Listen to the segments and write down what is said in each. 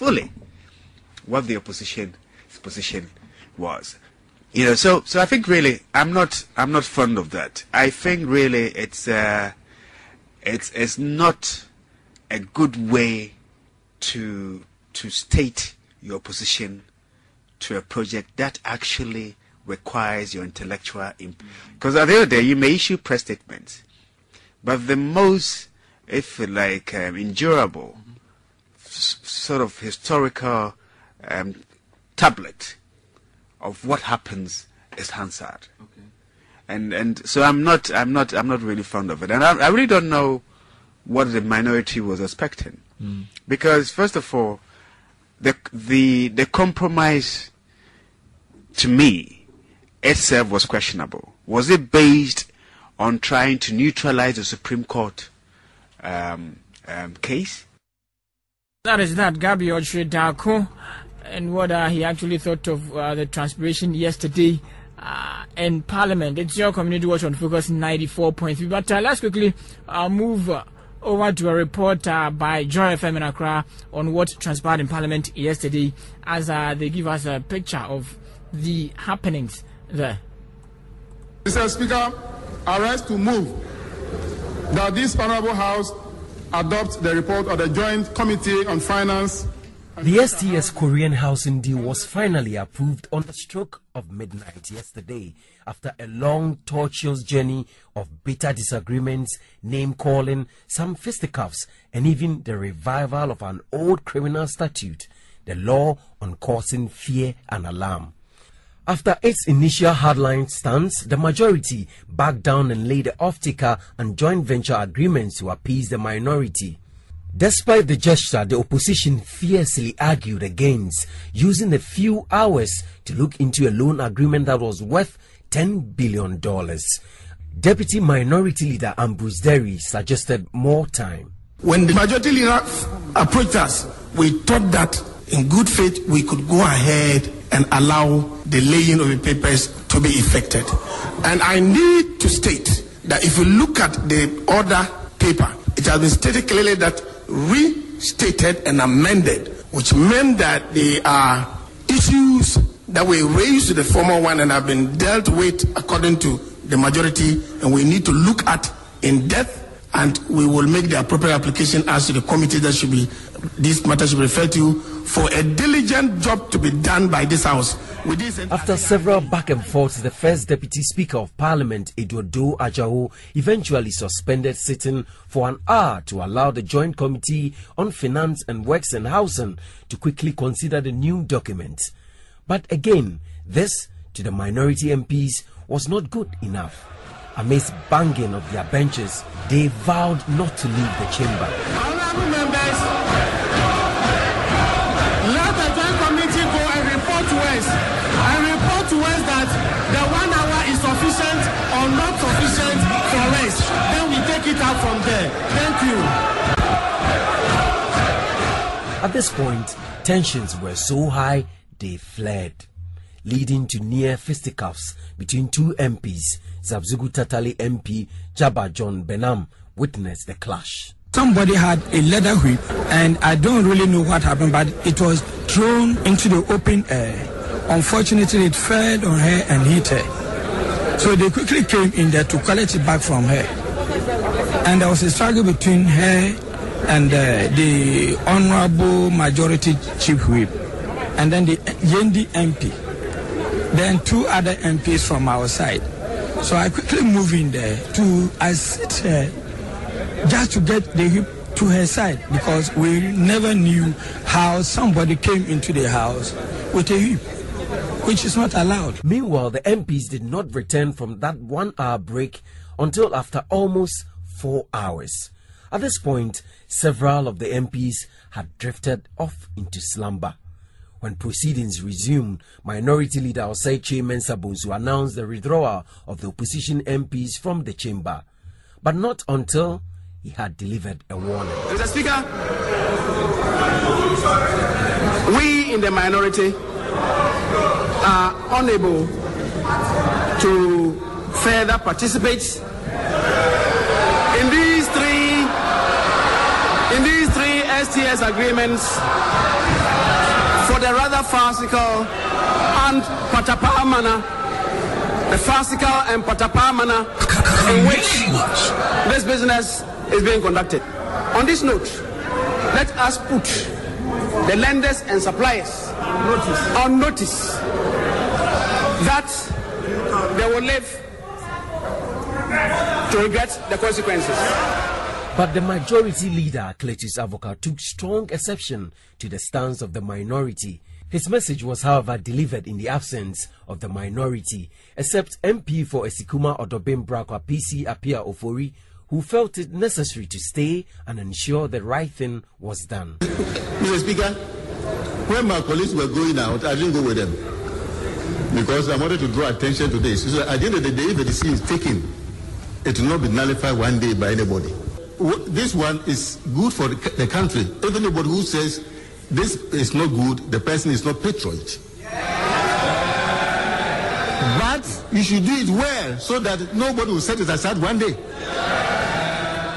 fully what the opposition's position was. So I think really I'm not fond of that. I think really it's not a good way to state your position to a project that actually requires your intellectual input. Because at the end of the day, you may issue press statements, but the most, endurable, sort of historical tablet of what happens is Hansard. Okay. And so I'm not really fond of it, and I really don't know what the minority was expecting, because first of all, the compromise to me itself was questionable. Was it based on trying to neutralize the Supreme Court case? That is that, Gabi Ochredako, and what he actually thought of the transpiration yesterday in Parliament. It's your Community Watch on Focus 94.3. But let's quickly move over to a report by Joy FM in Accra on what transpired in Parliament yesterday, as they give us a picture of the happenings there. Mr. Speaker, I rise to move that this Honorable House adopt the report of the Joint Committee on Finance. The stx-Korean housing deal was finally approved on the stroke of midnight yesterday, after a long, tortuous journey of bitter disagreements, name-calling, some fisticuffs, and even the revival of an old criminal statute, the law on causing fear and alarm. After its initial hardline stance, the majority backed down and laid the off-taker and joint venture agreements to appease the minority. Despite the gesture, the opposition fiercely argued against, using a few hours to look into a loan agreement that was worth $10 billion. Deputy Minority Leader Ambrose Derry suggested more time. When the majority leader approached us, we thought that in good faith we could go ahead and allow the laying of the papers to be effected. And I need to state that if you look at the order paper, it has been stated clearly that restated and amended, which meant that there are issues that were raised to the former one and have been dealt with according to the majority, and we need to look at in depth, and we will make the appropriate application as to the committee that should be, this matter should be referred to, for a diligent job to be done by this House. After several back and forths, the first Deputy Speaker of Parliament, Eduardo Ajaho, eventually suspended sitting for an hour to allow the Joint Committee on Finance and Works and Housing to quickly consider the new document. But again, this, to the minority MPs, was not good enough. Amidst banging of their benches, they vowed not to leave the chamber. Honorable members, let the Joint Committee go and report to us. And report to us that the 1 hour is sufficient or not sufficient for us. Then we take it out from there. Thank you. At this point, tensions were so high, they fled, leading to near fisticuffs between two MPs. Zabzugu Tatali MP Jabba John Benham witnessed the clash. Somebody had a leather whip, and I don't really know what happened, but it was thrown into the open air. Unfortunately, it fell on her and hit her. So they quickly came in there to collect it back from her. And there was a struggle between her and the Honorable Majority Chief Whip, and then the Yendi MP, then two other MPs from our side. So I quickly moved in there to assist her just to get the whip to her side, because we never knew how somebody came into the house with a whip, which is not allowed. Meanwhile, the MPs did not return from that 1 hour break until after almost 4 hours. At this point, several of the MPs had drifted off into slumber. When proceedings resumed, Minority Leader Osei Mensah Bonsu announced the withdrawal of the opposition MPs from the chamber, but not until he had delivered a warning. Mr. Speaker, we in the minority are unable to further participate in these three STS agreements a rather farcical and patapaa manner, the farcical and patapaa manner in which this business is being conducted. On this note, let us put the lenders and suppliers on notice that they will live to regret the consequences. But the majority leader, Cletus Avoka, took strong exception to the stance of the minority. His message was, however, delivered in the absence of the minority, except MP for Esikuma Odobem Brakwa PC Appiah-ofori, who felt it necessary to stay and ensure the right thing was done. Mr. Speaker, when my colleagues were going out, I didn't go with them because I wanted to draw attention to this. So at the end of the day, if a decision is taken, it will not be nullified one day by anybody. This one is good for the country. If anybody who says this is not good, the person is not patriot. But you should do it well so that nobody will set it aside one day.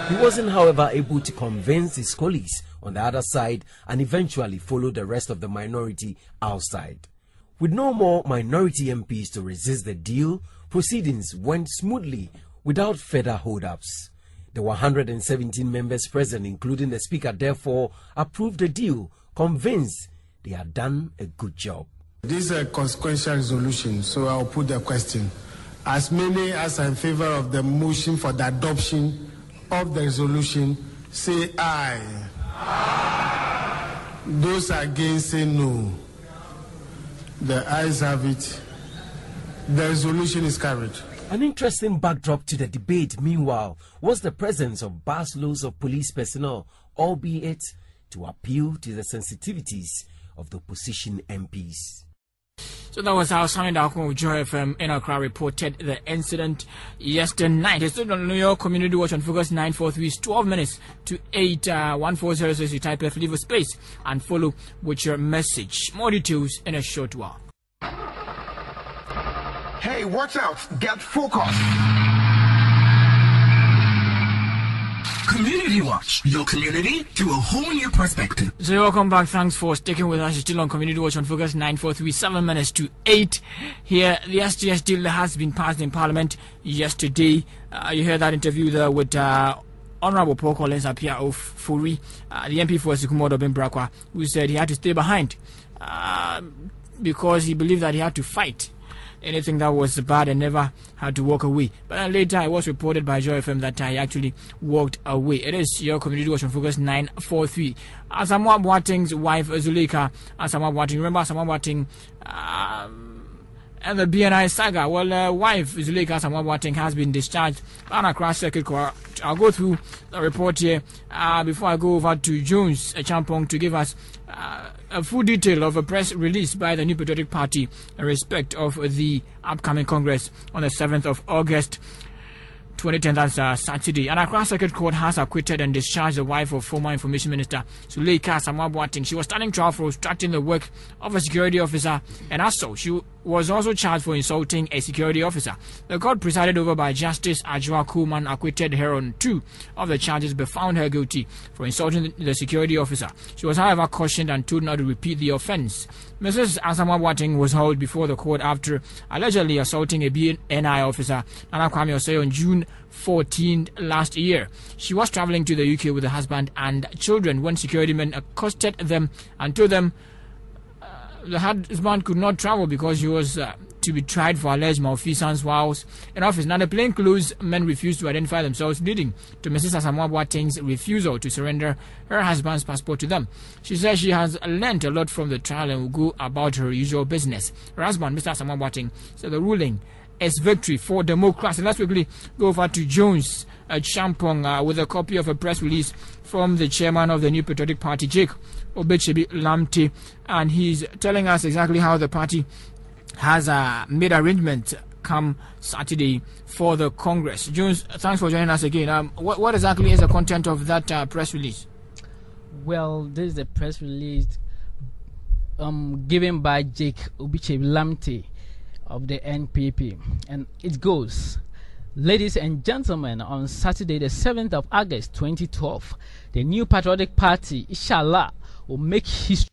He wasn't, however, able to convince his colleagues on the other side and eventually follow the rest of the minority outside. With no more minority MPs to resist the deal, proceedings went smoothly without further hold-ups. There were 117 members present, including the Speaker, therefore approved the deal, convinced they had done a good job. This is a consequential resolution, so I'll put the question. As many as are in favor of the motion for the adoption of the resolution, say aye. Aye. Those against, say no. The ayes have it. The resolution is carried. An interesting backdrop to the debate, meanwhile, was the presence of vast loads of police personnel, albeit to appeal to the sensitivities of the opposition MPs. So that was how Simon Dalcon of Joy FM in Accra reported the incident yesterday night. It's still on New York Community Watch on Focus 943. 12 minutes to 8. 1400. You type F, leave a space and follow with your message. More details in a short while. Hey, watch out. Get focused. Community Watch, your community to a whole new perspective. So welcome back. Thanks for sticking with us. You're still on Community Watch on Focus 943, 7 minutes to 8. Here, the STS deal has been passed in Parliament yesterday. You heard that interview there with Honorable Paul-Collins-appiah-ofori, the MP for Esikuma Odobem Brakwa, who said he had to stay behind because he believed that he had to fight anything that was bad and never had to walk away. But then later it was reported by Joy FM that he actually walked away. It is your Community Watch on Focus 943. Asamoah-Boateng's wife, Zuleika-Asamoah-Boateng. Remember Asamoah-Boateng and the BNI saga? Well, wife Zuleika-Asamoah-Boateng has been discharged on Accra Circuit Court. I'll go through the report here before I go over to Jones Champong to give us a full detail of a press release by the new-patriotic-party in respect of the upcoming Congress on the 7th of August 2010, that's Saturday. And Accra Circuit Court has acquitted and discharged the wife of former Information Minister Zuleika-Asamoah-Boateng. She was standing trial for obstructing the work of a security officer, and also she was also charged for insulting a security officer. The court, presided over by Justice Ajwa Kuhlman, acquitted her on 2 of the charges but found her guilty for insulting the security officer. She was, however, cautioned and told not to repeat the offense. Mrs. Asamoah-Boateng was hauled before the court after allegedly assaulting a BNI officer, Nana Kwame Osei, on June 14th last year. She was traveling to the UK with her husband and children when security men accosted them and told them the husband could not travel because he was to be tried for alleged malfeasance whilst in office. Now, the plainclothes men refused to identify themselves, leading to Mrs. Asamoah-Boateng's refusal to surrender her husband's passport to them. She says she has learnt a lot from the trial and will go about her usual business. Her husband, Mr. Asamoah-Boateng, said the ruling is victory for democracy. Let's quickly go over to Jones Champong with a copy of a press release from the chairman of the new-patriotic-party, Jake Obechebi-Lamte, and he's telling us exactly how the party has made arrangements come Saturday for the Congress. Jones, thanks for joining us again. What exactly is the content of that press release? Well, this is the press release given by Jake Obechebi-Lamte of the NPP, and it goes: ladies and gentlemen, on Saturday the 7th of August 2012, the new patriotic party, inshallah, will make history